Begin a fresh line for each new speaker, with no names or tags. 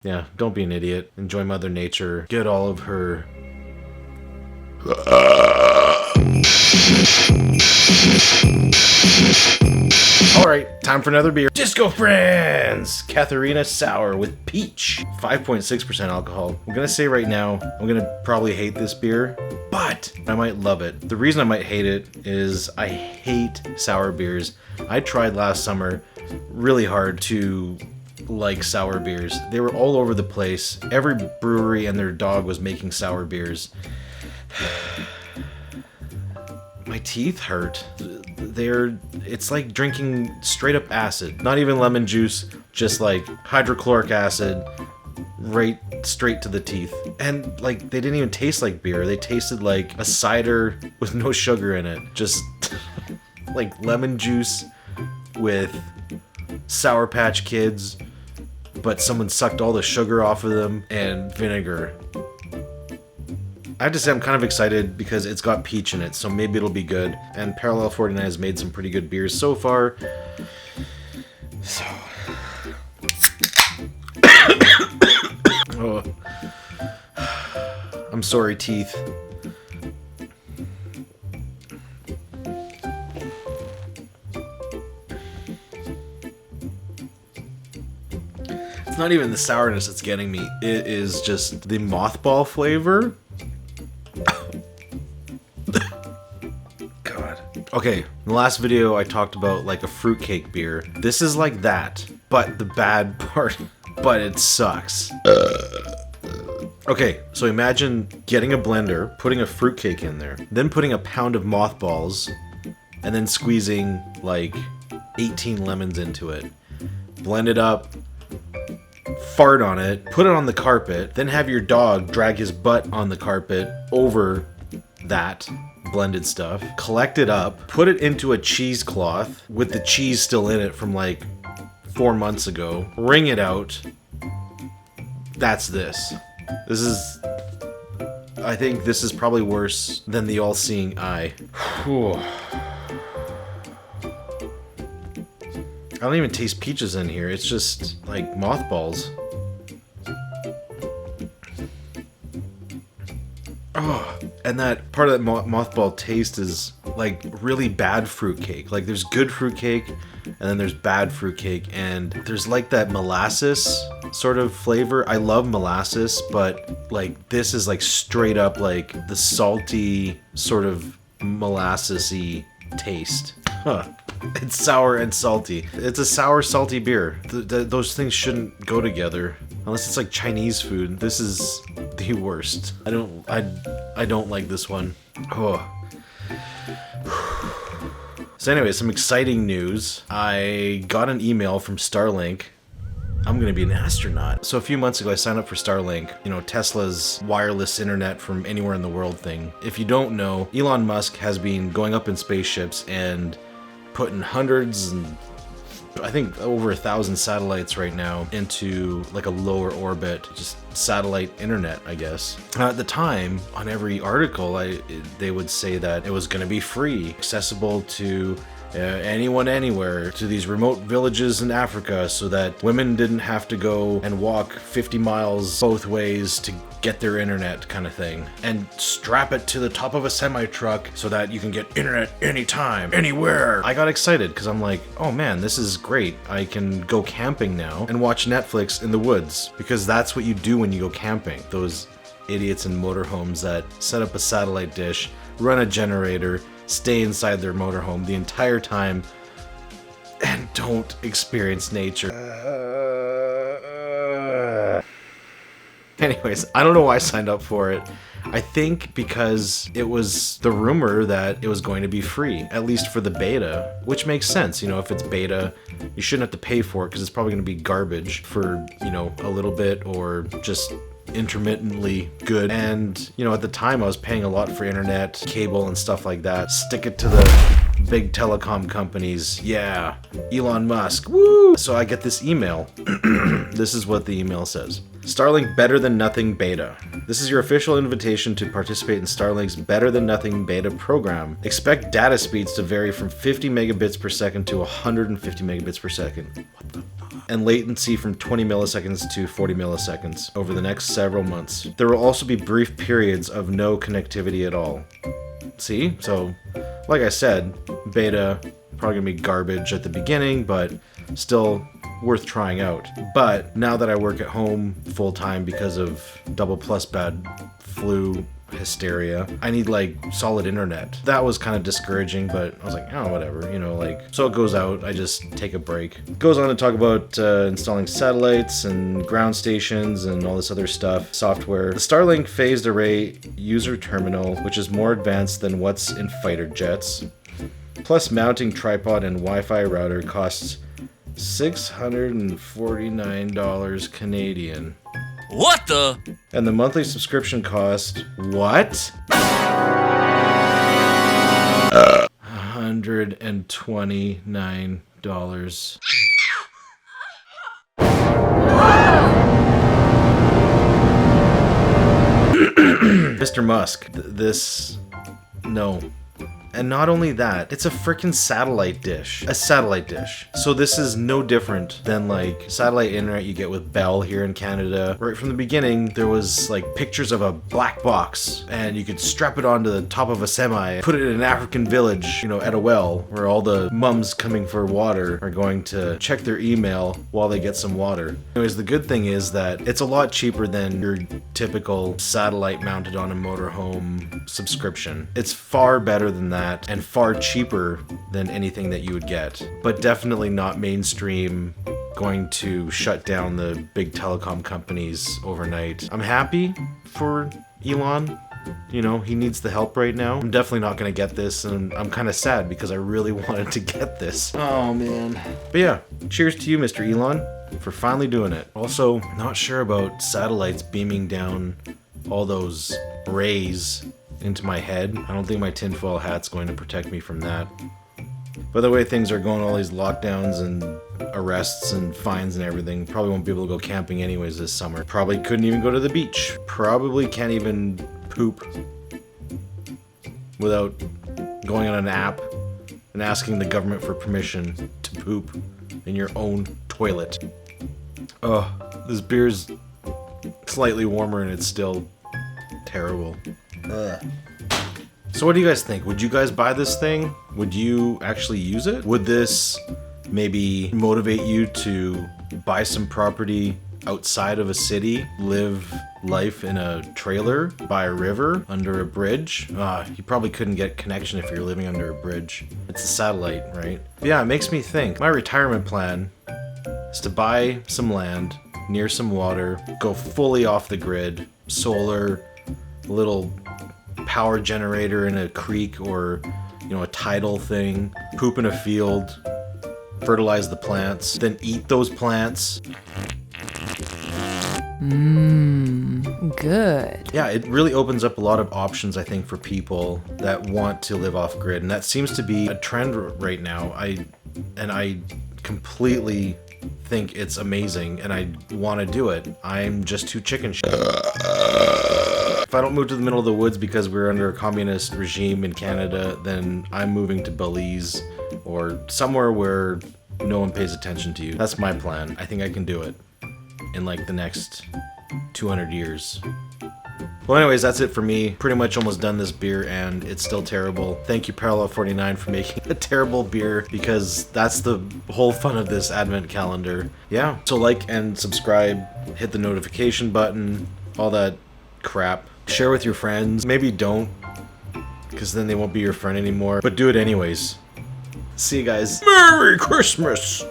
Yeah, don't be an idiot. Enjoy Mother Nature. Get all of her... Alright, time for another beer. Disco Friends! Katharina Sour with peach. 5.6% alcohol. I'm gonna say right now, I'm gonna probably hate this beer, but I might love it. The reason I might hate it is I hate sour beers. I tried last summer really hard to like sour beers. They were all over the place. Every brewery and their dog was making sour beers. My teeth hurt. It's like drinking straight up acid. Not even lemon juice, just like hydrochloric acid right straight to the teeth. And like they didn't even taste like beer. They tasted like a cider with no sugar in it. Just like lemon juice with Sour Patch Kids, but someone sucked all the sugar off of them, and vinegar. I have to say I'm kind of excited because it's got peach in it, so maybe it'll be good. And Parallel 49 has made some pretty good beers so far. So... oh. I'm sorry, teeth. It's not even the sourness that's getting me. It is just the mothball flavor. God. Okay, in the last video I talked about like a fruitcake beer. This is like that, but the bad part, but it sucks. Okay, so imagine getting a blender, putting a fruitcake in there, then putting a pound of mothballs, and then squeezing like 18 lemons into it. Blend it up, fart on it, put it on the carpet, then have your dog drag his butt on the carpet over that blended stuff, collect it up, put it into a cheesecloth with the cheese still in it from like 4 months ago, wring it out. That's this. This is... I think this is probably worse than the all-seeing eye. Whew. I don't even taste peaches in here. It's just like mothballs. Oh, and that part of that mothball taste is like really bad fruitcake. Like there's good fruitcake and then there's bad fruitcake, and there's like that molasses sort of flavor. I love molasses, but like this is like straight up like the salty sort of molassesy taste. Huh. It's sour and salty. It's a sour, salty beer. Those things shouldn't go together unless it's like Chinese food. This is the worst. I don't like this one. Oh. So anyway, some exciting news. I got an email from Starlink. I'm gonna be an astronaut. So a few months ago I signed up for Starlink, you know, Tesla's wireless internet from anywhere in the world thing. If you don't know, Elon Musk has been going up in spaceships and putting hundreds and I think over 1,000 satellites right now into like a lower orbit, just satellite internet, I guess. At the time, on every article, they would say that it was going to be free, accessible to anyone, anywhere, to these remote villages in Africa, so that women didn't have to go and walk 50 miles both ways to get their internet, kind of thing, and strap it to the top of a semi-truck so that you can get internet anytime, anywhere. I got excited because I'm like, oh man, this is great. I can go camping now and watch Netflix in the woods, because that's what you do when you go camping. Those idiots in motorhomes that set up a satellite dish, run a generator, stay inside their motorhome the entire time, and don't experience nature. Anyways, I don't know why I signed up for it. I think because it was the rumor that it was going to be free, at least for the beta, which makes sense. You know, if it's beta, you shouldn't have to pay for it because it's probably going to be garbage for, you know, a little bit or just intermittently good. And, you know, at the time I was paying a lot for internet, cable, and stuff like that. Stick it to the big telecom companies. Yeah, Elon Musk. Woo! So I get this email. This is what the email says. Starlink Better Than Nothing Beta. This is your official invitation to participate in Starlink's Better Than Nothing Beta program. Expect data speeds to vary from 50 megabits per second to 150 megabits per second. What the fuck? and latency from 20 milliseconds to 40 milliseconds over the next several months. There will also be brief periods of no connectivity at all. See? So, like I said, beta, probably gonna be garbage at the beginning, but still worth trying out. But now that I work at home full-time because of double plus bad flu hysteria, I need like solid internet. That was kind of discouraging, but I was like, oh, whatever, you know, like, so it goes out, I just take a break. Goes on to talk about installing satellites and ground stations and all this other stuff, software. The Starlink phased array user terminal, which is more advanced than what's in fighter jets. Plus mounting tripod and Wi-Fi router costs $649 Canadian.
What the?
And the monthly subscription cost, what? $129. Mr. Musk, no. And not only that, it's a freaking satellite dish. A satellite dish. So this is no different than like satellite internet you get with Bell here in Canada. Right from the beginning, there was like pictures of a black box and you could strap it onto the top of a semi, put it in an African village, you know, at a well where all the mums coming for water are going to check their email while they get some water. Anyways, the good thing is that it's a lot cheaper than your typical satellite mounted on a motorhome subscription. It's far better than that and far cheaper than anything that you would get, but definitely not mainstream, going to shut down the big telecom companies overnight. I'm happy for Elon. You know, he needs the help right now. I'm definitely not gonna get this, and I'm kind of sad because I really wanted to get this. Oh man. But yeah, cheers to you, Mr. Elon, for finally doing it. Also, not sure about satellites beaming down all those rays into my head. I don't think my tinfoil hat's going to protect me from that. By the way things are going, all these lockdowns and arrests and fines and everything, probably won't be able to go camping anyways this summer. Probably couldn't even go to the beach. Probably can't even poop without going on an app and asking the government for permission to poop in your own toilet. Oh, this beer's slightly warmer and it's still terrible. Ugh. So what do you guys think? Would you guys buy this thing? Would you actually use it? Would this maybe motivate you to buy some property outside of a city, live life in a trailer by a river under a bridge? You probably couldn't get connection if you're living under a bridge. It's a satellite, right? But yeah, it makes me think. My retirement plan is to buy some land near some water, go fully off the grid, solar, little power generator in a creek or, you know, a tidal thing, poop in a field, fertilize the plants, then eat those plants.
Good.
Yeah, it really opens up a lot of options, I think, for people that want to live off grid, and that seems to be a trend right now. I completely think it's amazing, and I want to do it. I'm just too chicken shit. If I don't move to the middle of the woods because we're under a communist regime in Canada, then I'm moving to Belize or somewhere where no one pays attention to you. That's my plan. I think I can do it in like the next 200 years. Well, anyways, that's it for me. Pretty much almost done this beer and it's still terrible. Thank you, Parallel 49, for making a terrible beer, because that's the whole fun of this advent calendar. Yeah, so like and subscribe, hit the notification button, all that crap. Share with your friends. Maybe don't, because then they won't be your friend anymore. But do it anyways. See you guys. Merry Christmas!